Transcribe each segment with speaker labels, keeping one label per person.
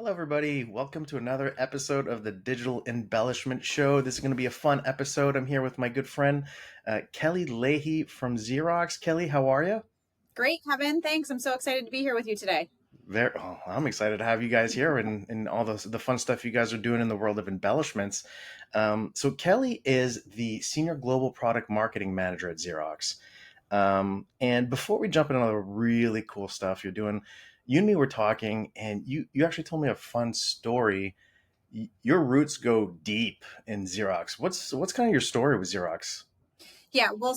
Speaker 1: Hello, everybody. Welcome to another episode of the Digital Embellishment Show. This is going to be a fun episode. I'm here with my good friend, Kelly Leahy from Xerox. Kelly, how are you?
Speaker 2: Great, Kevin. Thanks. I'm so excited to be here with you today.
Speaker 1: I'm excited to have you guys here and all the fun stuff you guys are doing in the world of embellishments. So Kelly is the Senior Global Product Marketing Manager at Xerox. And before we jump into all the really cool stuff you're doing, you and me were talking, and you actually told me a fun story. Your roots go deep in Xerox. What's kind of your story with Xerox?
Speaker 2: Yeah, well,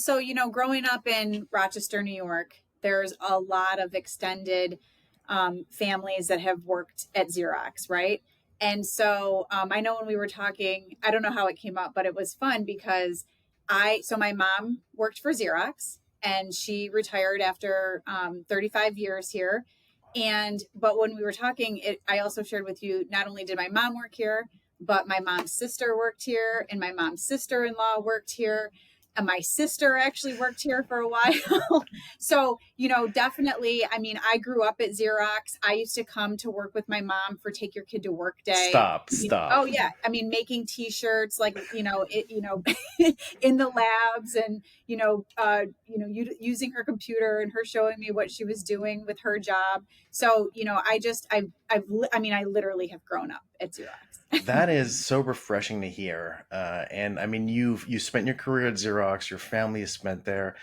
Speaker 2: growing up in Rochester, New York, there's a lot of extended families that have worked at Xerox, right? And so I know when we were talking, I don't know how it came up, but it was fun because my mom worked for Xerox and she retired after 35 years here. But when we were talking, I also shared with you, not only did my mom work here, but my mom's sister worked here and my mom's sister-in-law worked here. And my sister actually worked here for a while. So, definitely, I mean, I grew up at Xerox. I used to come to work with my mom for Take Your Kid to Work Day.
Speaker 1: Stop.
Speaker 2: Oh yeah. I mean, making t-shirts like, in the labs and, using her computer and her showing me what she was doing with her job. So, I literally have grown up at Xerox.
Speaker 1: That is so refreshing to hear. And I mean, you spent your career at Xerox. Your family has spent there.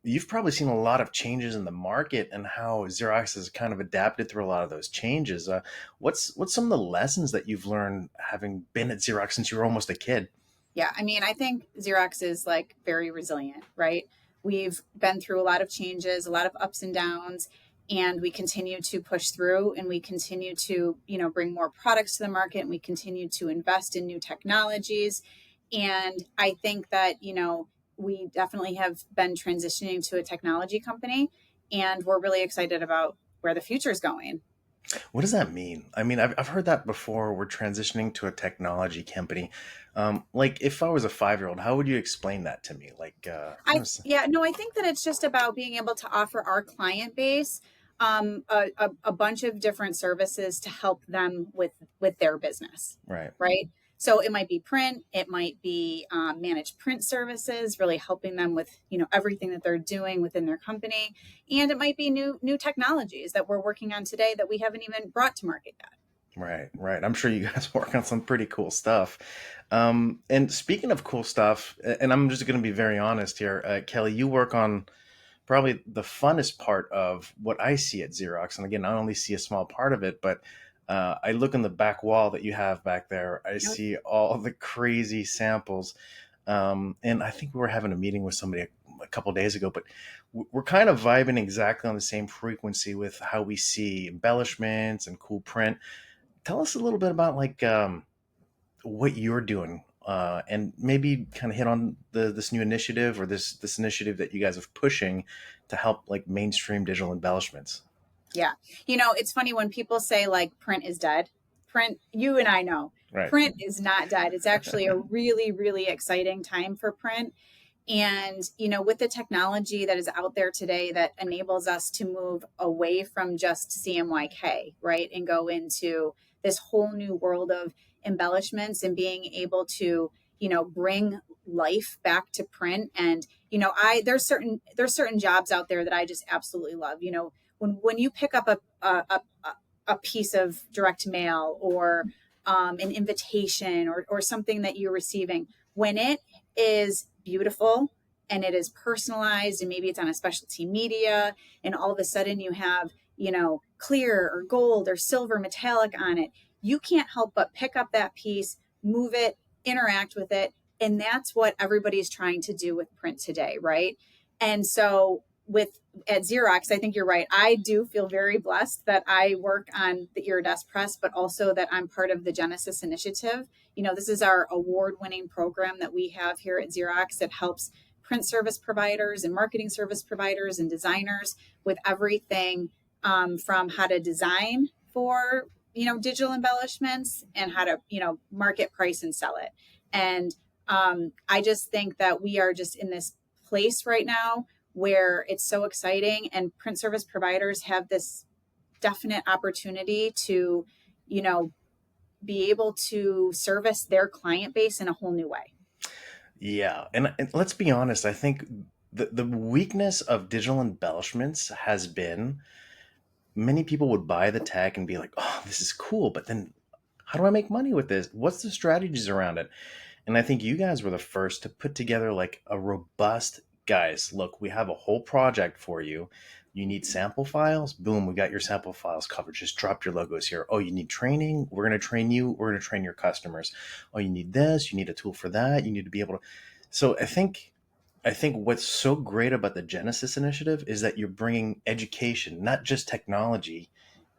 Speaker 1: You've probably seen a lot of changes in the market and how Xerox has kind of adapted through a lot of those changes. What's some of the lessons that you've learned having been at Xerox since you were almost a kid?
Speaker 2: Yeah, I mean, I think Xerox is like very resilient, right? We've been through a lot of changes, a lot of ups and downs, and we continue to push through and we continue to, bring more products to the market and we continue to invest in new technologies. And I think that, we definitely have been transitioning to a technology company and we're really excited about where the future is going.
Speaker 1: What does that mean? I mean, I've heard that before. We're transitioning to a technology company. Like, if I was a 5-year-old, how would you explain that to me? Like,
Speaker 2: I think that it's just about being able to offer our client base a bunch of different services to help them with their business,
Speaker 1: right.
Speaker 2: right? So it might be print, it might be managed print services, really helping them with everything that they're doing within their company, and it might be new technologies that we're working on today that we haven't even brought to market yet.
Speaker 1: Right. I'm sure you guys work on some pretty cool stuff. And speaking of cool stuff, and I'm just going to be very honest here, Kelly, you work on probably the funnest part of what I see at Xerox. And again, I only see a small part of it, but I look in the back wall that you have back there. I see all the crazy samples. And I think we were having a meeting with somebody a couple of days ago, but we're kind of vibing exactly on the same frequency with how we see embellishments and cool print. Tell us a little bit about what you're doing, and maybe kind of hit on this new initiative or this initiative that you guys are pushing to help like mainstream digital embellishments.
Speaker 2: Yeah. It's funny when people say like print is dead. Print, you and I know,
Speaker 1: Right.
Speaker 2: print is not dead. It's actually a really, really exciting time for print. And, with the technology that is out there today that enables us to move away from just CMYK, right? And go into this whole new world of embellishments and being able to, bring life back to print. And, there's certain jobs out there that I just absolutely love. When you pick up a piece of direct mail or an invitation or something that you're receiving, when it is beautiful and it is personalized and maybe it's on a specialty media and all of a sudden you have, clear or gold or silver metallic on it, you can't help but pick up that piece, move it, interact with it. And that's what everybody's trying to do with print today, right? And so at Xerox, I think you're right. I do feel very blessed that I work on the Iridesse Press, but also that I'm part of the Genesis Initiative. This is our award-winning program that we have here at Xerox that helps print service providers and marketing service providers and designers with everything from how to design for digital embellishments and how to market, price, and sell it. And I just think that we are just in this place right now where it's so exciting and print service providers have this definite opportunity to you know, be able to service their client base in a whole new way.
Speaker 1: Yeah, and let's be honest. I think the weakness of digital embellishments has been many people would buy the tech and be like, "Oh, this is cool," but then how do I make money with this? What's the strategies around it? And I think you guys were the first to put together like a robust, guys, look, we have a whole project for you. You need sample files? Boom, we got your sample files covered. Just drop your logos here. Oh, you need training? We're going to train you. We're going to train your customers. Oh, you need this. You need a tool for that. You need to be able to. So I think what's so great about the Genesis initiative is that you're bringing education, not just technology,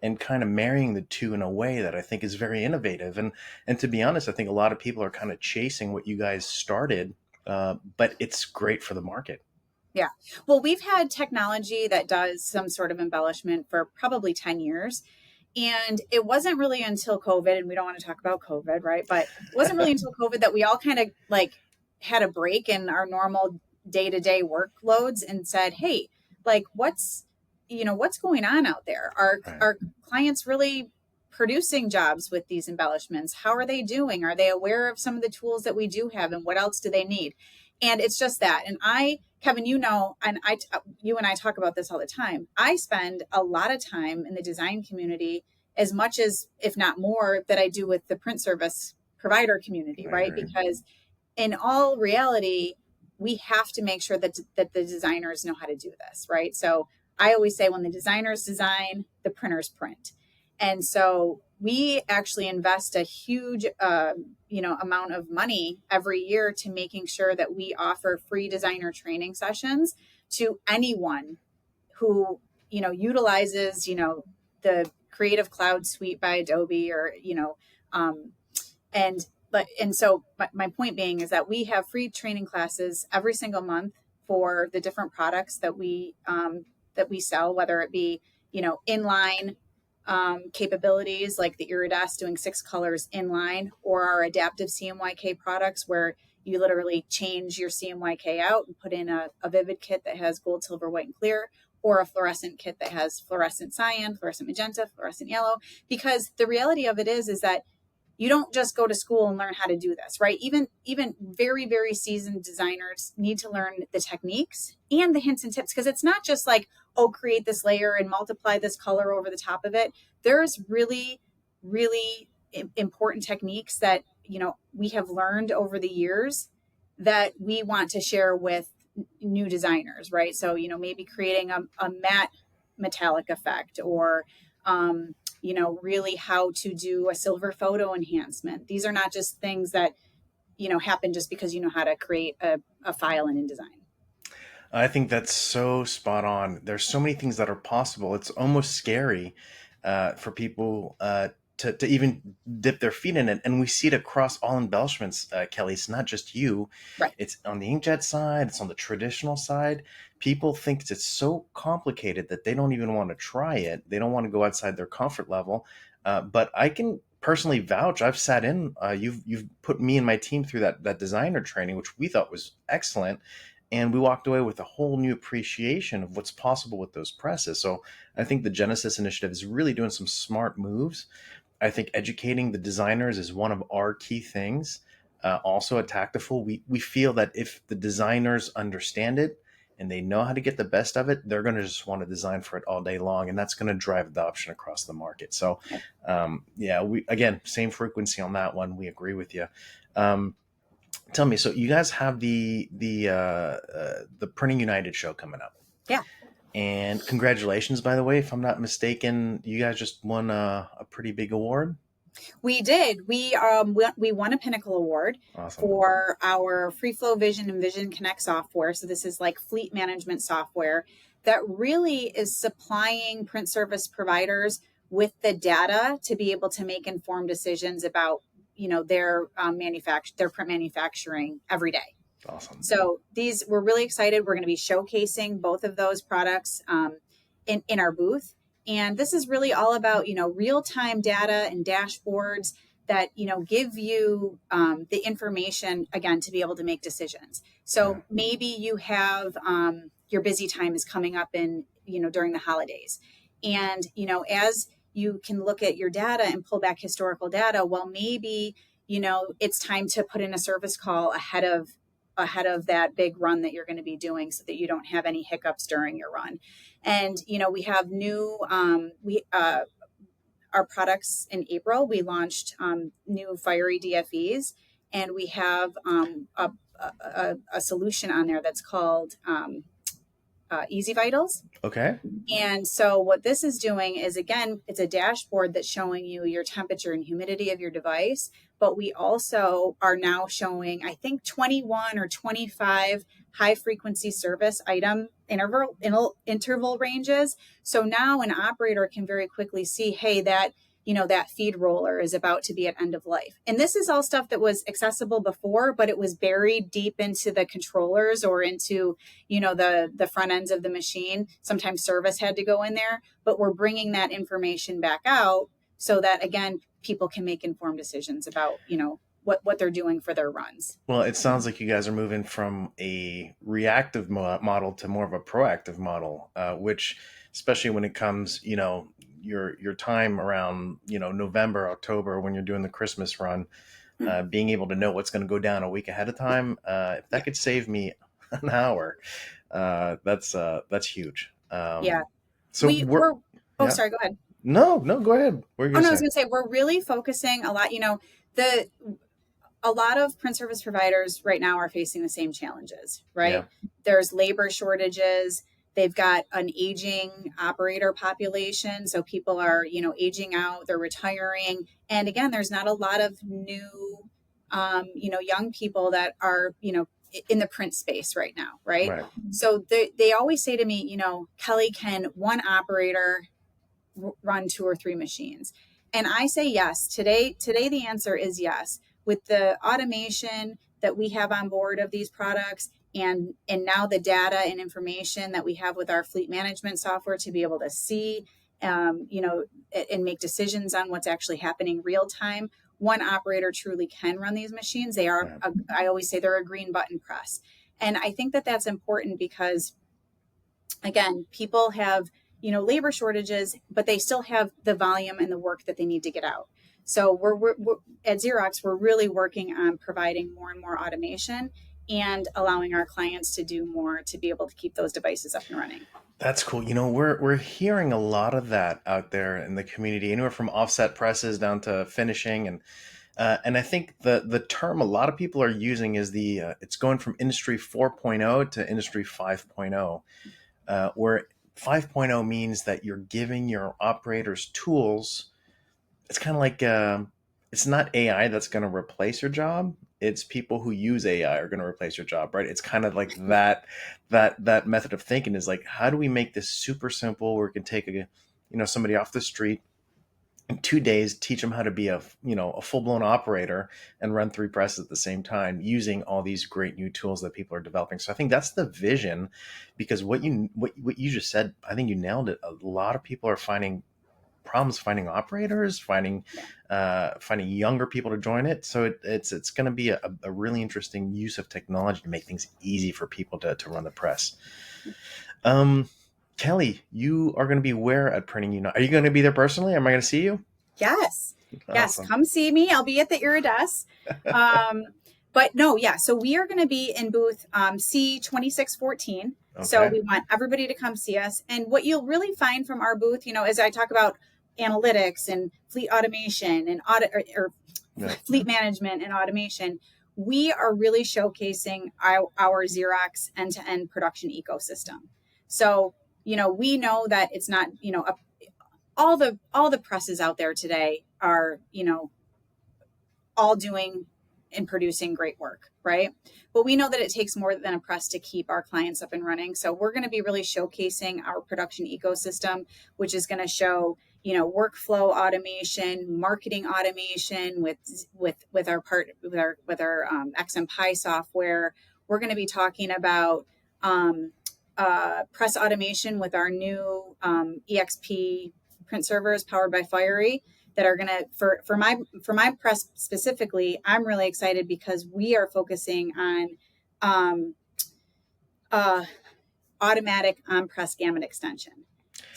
Speaker 1: and kind of marrying the two in a way that I think is very innovative. And to be honest, I think a lot of people are kind of chasing what you guys started, but it's great for the market.
Speaker 2: Yeah. Well, we've had technology that does some sort of embellishment for probably 10 years. And it wasn't really until COVID, and we don't want to talk about COVID, right? But it wasn't really until COVID that we all kind of like had a break in our normal day-to-day workloads and said, hey, like what's going on out there? Are
Speaker 1: Right.
Speaker 2: our clients really producing jobs with these embellishments? How are they doing? Are they aware of some of the tools that we do have, and what else do they need? And it's just that. And Kevin, you and I talk about this all the time. I spend a lot of time in the design community, as much as, if not more, that I do with the print service provider community,
Speaker 1: I
Speaker 2: right?
Speaker 1: agree.
Speaker 2: Because in all reality, we have to make sure that the designers know how to do this, right? So I always say, when the designers design, the printers print. And so we actually invest a huge amount of money every year to making sure that we offer free designer training sessions to anyone who utilizes the Creative Cloud suite by Adobe, or um, and so my point being is that we have free training classes every single month for the different products that we sell, whether it be inline capabilities like the Iridesse doing 6 colors inline, or our adaptive CMYK products where you literally change your CMYK out and put in a vivid kit that has gold, silver, white, and clear, or a fluorescent kit that has fluorescent cyan, fluorescent magenta, fluorescent yellow. Because the reality of it is that you don't just go to school and learn how to do this, right? Even very, very seasoned designers need to learn the techniques and the hints and tips, because it's not just like, oh, create this layer and multiply this color over the top of it. There's really, really important techniques that we have learned over the years that we want to share with new designers, right? So maybe creating a matte metallic effect, or really how to do a silver photo enhancement. These are not just things that, happen just because you know how to create a file in InDesign.
Speaker 1: I think that's so spot on. There's so many things that are possible. It's almost scary for people to even dip their feet in it. And we see it across all embellishments, Kelly. It's not just you.
Speaker 2: Right.
Speaker 1: It's on the inkjet side. It's on the traditional side. People think it's so complicated that they don't even want to try it. They don't want to go outside their comfort level. But I can personally vouch. I've sat in. You've put me and my team through that designer training, which we thought was excellent, and we walked away with a whole new appreciation of what's possible with those presses. So I think the Genesis initiative is really doing some smart moves. I think educating the designers is one of our key things. Also at Tactiful, we feel that if the designers understand it and they know how to get the best of it, they're going to just want to design for it all day long, and that's going to drive adoption across the market. So, yeah, we again, same frequency on that one. We agree with you. Um, Tell me, so you guys have the Printing United show coming up,
Speaker 2: Yeah.
Speaker 1: and congratulations, by the way. If I'm not mistaken, you guys just won a pretty big award.
Speaker 2: We did. We won a Pinnacle Award
Speaker 1: Awesome.
Speaker 2: for our Freeflow Vision and Vision Connect software. So this is like fleet management software that really is supplying print service providers with the data to be able to make informed decisions about their their print manufacturing every day.
Speaker 1: Awesome.
Speaker 2: So we're really excited. We're going to be showcasing both of those products in our booth. And this is really all about, real-time data and dashboards that, give you the information, again, to be able to make decisions. So maybe you have your busy time is coming up during the holidays. And, as you can look at your data and pull back historical data. Well, maybe, it's time to put in a service call ahead of that big run that you're going to be doing, so that you don't have any hiccups during your run. And we have new our products in April. We launched new fiery DFEs, and we have a solution on there that's called Easy Vitals.
Speaker 1: Okay.
Speaker 2: And so what this is doing is, again, it's a dashboard that's showing you your temperature and humidity of your device. But we also are now showing, I think, 21 or 25 high frequency service item interval ranges. So now an operator can very quickly see, hey, that feed roller is about to be at end of life. And this is all stuff that was accessible before, but it was buried deep into the controllers or into, the front ends of the machine. Sometimes service had to go in there, but we're bringing that information back out so that, again, people can make informed decisions about, what they're doing for their runs.
Speaker 1: Well, it sounds like you guys are moving from a reactive model to more of a proactive model, which, especially when it comes, your time around, November, October, when you're doing the Christmas run, being able to know what's going to go down a week ahead of time, if that could save me an hour, that's huge.
Speaker 2: Yeah.
Speaker 1: So
Speaker 2: we're
Speaker 1: yeah.
Speaker 2: Sorry, go ahead.
Speaker 1: No, go ahead. What are you gonna
Speaker 2: I was
Speaker 1: say?
Speaker 2: going to say, we're really focusing a lot, a lot of print service providers right now are facing the same challenges, right?
Speaker 1: Yeah.
Speaker 2: There's labor shortages. They've got an aging operator population. So people are, aging out, they're retiring. And again, there's not a lot of new, young people that are, in the print space right now, right?
Speaker 1: Right.
Speaker 2: So they always say to me, Kelly, can one operator run 2 or 3 machines? And I say yes. Today the answer is yes. With the automation that we have on board of these products, and now the data and information that we have with our fleet management software to be able to see, and make decisions on what's actually happening real time, one operator truly can run these machines. They are, I always say, they're a green button press. And I think that that's important because, again, people have, labor shortages, but they still have the volume and the work that they need to get out. So we're at Xerox, we're really working on providing more and more automation and allowing our clients to do more to be able to keep those devices up and running.
Speaker 1: That's cool. We're hearing a lot of that out there in the community, anywhere from offset presses down to finishing, and I think the term a lot of people are using is it's going from Industry 4.0 to Industry 5.0, where 5.0 means that you're giving your operators tools. It's kind of like it's not AI that's going to replace your job. It's people who use AI are going to replace your job, right? It's kind of like that method of thinking is like, how do we make this super simple where we can take somebody off the street in 2 days, teach them how to be a full blown operator and run 3 presses at the same time using all these great new tools that people are developing. So I think that's the vision, because what you just said, I think you nailed it. A lot of people are finding problems finding operators, finding younger people to join it. So it's going to be a really interesting use of technology to make things easy for people to run the press. Kelly, you are going to be where at Printing Unite? Are you going to be there personally? Am I going to see you?
Speaker 2: Yes.
Speaker 1: Awesome.
Speaker 2: Yes. Come see me. I'll be at the Iridesse. But no, yeah. So we are going to be in booth C2614. Okay. So we want everybody to come see us. And what you'll really find from our booth, as I talk about analytics and fleet automation and fleet management and automation, we are really showcasing our Xerox end-to-end production ecosystem. So, we know that it's not, all the presses out there today are, all doing and producing great work, right? But we know that it takes more than a press to keep our clients up and running. So we're going to be really showcasing our production ecosystem, which is going to show, workflow automation, marketing automation with our XMPie software. We're going to be talking about press automation with our new EXP print servers powered by Fiery that are going to, for my press specifically, I'm really excited because we are focusing on automatic on-press gamut extension.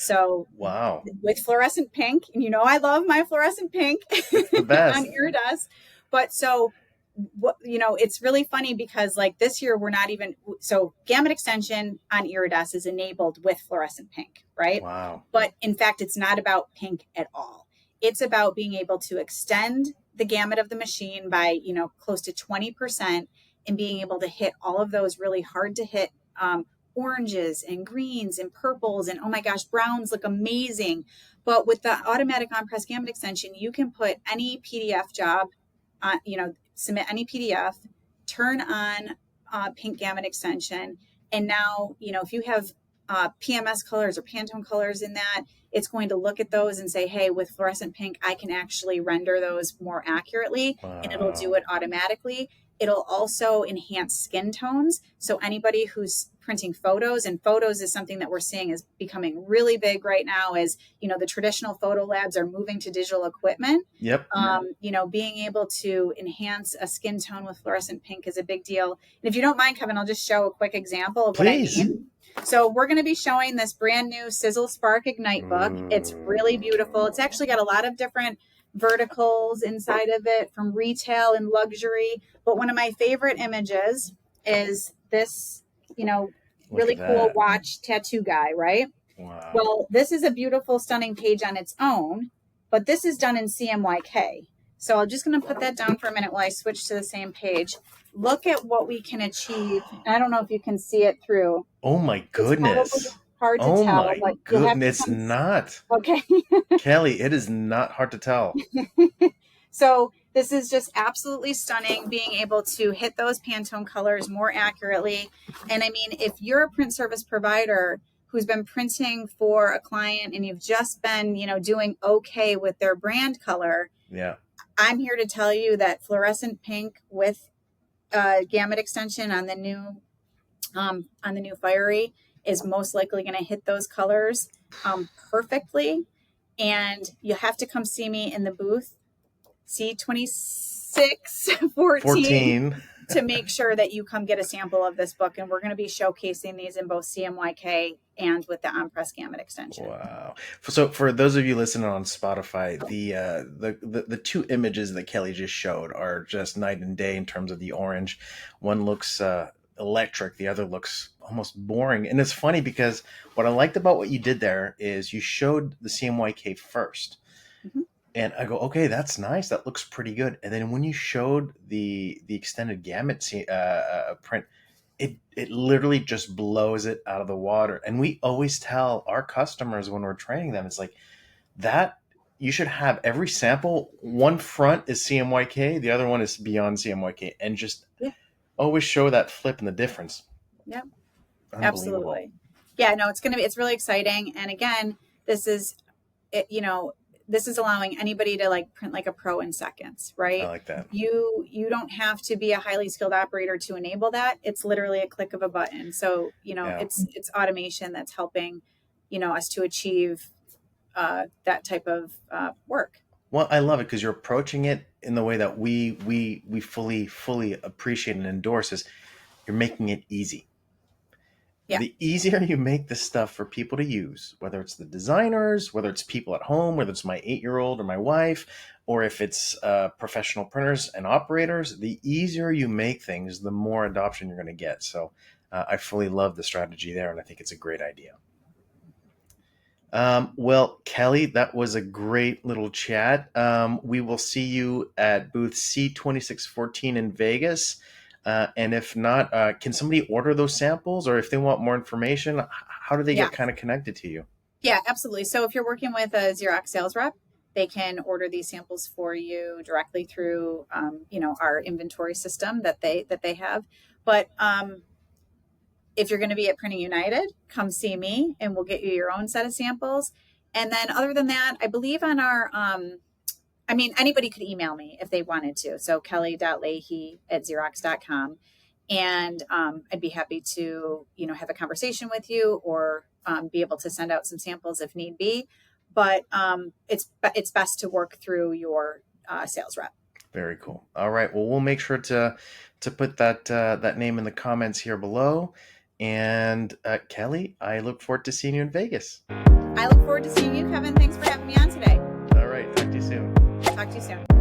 Speaker 2: So
Speaker 1: Wow.
Speaker 2: with fluorescent pink, and I love my fluorescent pink
Speaker 1: It's the
Speaker 2: on
Speaker 1: best.
Speaker 2: Iridesse. But so what, it's really funny because like this year we're not even, so gamut extension on Iridesse is enabled with fluorescent pink, right?
Speaker 1: Wow.
Speaker 2: But in fact, it's not about pink at all. It's about being able to extend the gamut of the machine by, close to 20% and being able to hit all of those really hard to hit oranges and greens and purples and oh my gosh, browns look amazing. But with the automatic on press gamut extension, you can put any PDF job on, submit any PDF, turn on pink gamut extension. And now, if you have PMS colors or Pantone colors in that, it's going to look at those and say, hey, with fluorescent pink, I can actually render those more accurately and it'll do
Speaker 1: Wow.
Speaker 2: it automatically. It'll also enhance skin tones. So anybody who's printing photos, and photos is something that we're seeing is becoming really big right now, is, the traditional photo labs are moving to digital equipment.
Speaker 1: Yep.
Speaker 2: Being able to enhance a skin tone with fluorescent pink is a big deal. And if you don't mind, Kevin, I'll just show a quick example of what I
Speaker 1: Please.
Speaker 2: mean. So we're going to be showing this brand new Sizzle Spark Ignite book. It's really beautiful. It's actually got a lot of different verticals inside of it, from retail and luxury. But one of my favorite images is this,
Speaker 1: Look
Speaker 2: really
Speaker 1: at
Speaker 2: cool
Speaker 1: that.
Speaker 2: watch tattoo guy, right?
Speaker 1: Wow.
Speaker 2: Well, this is a beautiful, stunning page on its own, but this is done in CMYK. So I'm just going to put that down for a minute while I switch to the same page. Look at what we can achieve. I don't know if you can see it through.
Speaker 1: Oh my
Speaker 2: It's probably
Speaker 1: goodness.
Speaker 2: hard to
Speaker 1: Oh
Speaker 2: tell,
Speaker 1: my
Speaker 2: but you'll have to
Speaker 1: goodness. It's
Speaker 2: come.
Speaker 1: not.
Speaker 2: Okay.
Speaker 1: Kelly, it is not hard to tell.
Speaker 2: So this is just absolutely stunning, being able to hit those Pantone colors more accurately. And I mean, if you're a print service provider who's been printing for a client and you've just been, doing okay with their brand color,
Speaker 1: Yeah.
Speaker 2: I'm here to tell you that fluorescent pink with gamut extension on the new Fiery is most likely going to hit those colors perfectly. And you have to come see me in the booth, C2614,
Speaker 1: 14.
Speaker 2: to make sure that you come get a sample of this book. And we're going to be showcasing these in both CMYK and with the on-press gamut extension.
Speaker 1: Wow. So for those of you listening on Spotify, the two images that Kelly just showed are just night and day in terms of the orange. One looks electric, the other looks almost boring. And it's funny because what I liked about what you did there is you showed the CMYK first.
Speaker 2: Mhm.
Speaker 1: And I go, okay, that's nice. That looks pretty good. And then when you showed the extended gamut print, it literally just blows it out of the water. And we always tell our customers when we're training them, it's like that you should have every sample. One front is CMYK, the other one is beyond CMYK, and just
Speaker 2: Yeah.
Speaker 1: always show that flip and the difference.
Speaker 2: Yep.
Speaker 1: Unbelievable.
Speaker 2: Absolutely. Yeah, no, it's really exciting. And again, this is, this is allowing anybody to like print like a pro in seconds,
Speaker 1: I
Speaker 2: right?
Speaker 1: like that.
Speaker 2: You don't have to be a highly skilled operator to enable that. It's literally a click of a button. So,
Speaker 1: Yeah.
Speaker 2: it's automation that's helping, us to achieve that type of work.
Speaker 1: Well, I love it because you're approaching it in the way that we fully appreciate and endorse is you're making it easy.
Speaker 2: Yeah.
Speaker 1: The easier you make this stuff for people to use, whether it's the designers, whether it's people at home, whether it's my 8-year-old or my wife, or if it's professional printers and operators, the easier you make things, the more adoption you're going to get. So I fully love the strategy there, and I think it's a great idea. Well, Kelly, that was a great little chat. We will see you at booth C2614 in Vegas. And if not, can somebody order those samples, or if they want more information, how do they
Speaker 2: Yeah.
Speaker 1: get kind of connected to you?
Speaker 2: Yeah, absolutely. So if you're working with a Xerox sales rep, they can order these samples for you directly through, our inventory system that they have. But if you're going to be at Printing United, come see me and we'll get you your own set of samples. And then other than that, I believe on our, anybody could email me if they wanted to. So kelly.leahy@xerox.com. And I'd be happy to, have a conversation with you or be able to send out some samples if need be. But it's best to work through your sales rep.
Speaker 1: Very cool. All right. Well, we'll make sure to put that name in the comments here below. And Kelly, I look forward to seeing you in Vegas.
Speaker 2: I look forward to seeing you, Kevin. Thanks for having me on today.
Speaker 1: All right. Talk to you soon.
Speaker 2: Talk to you soon.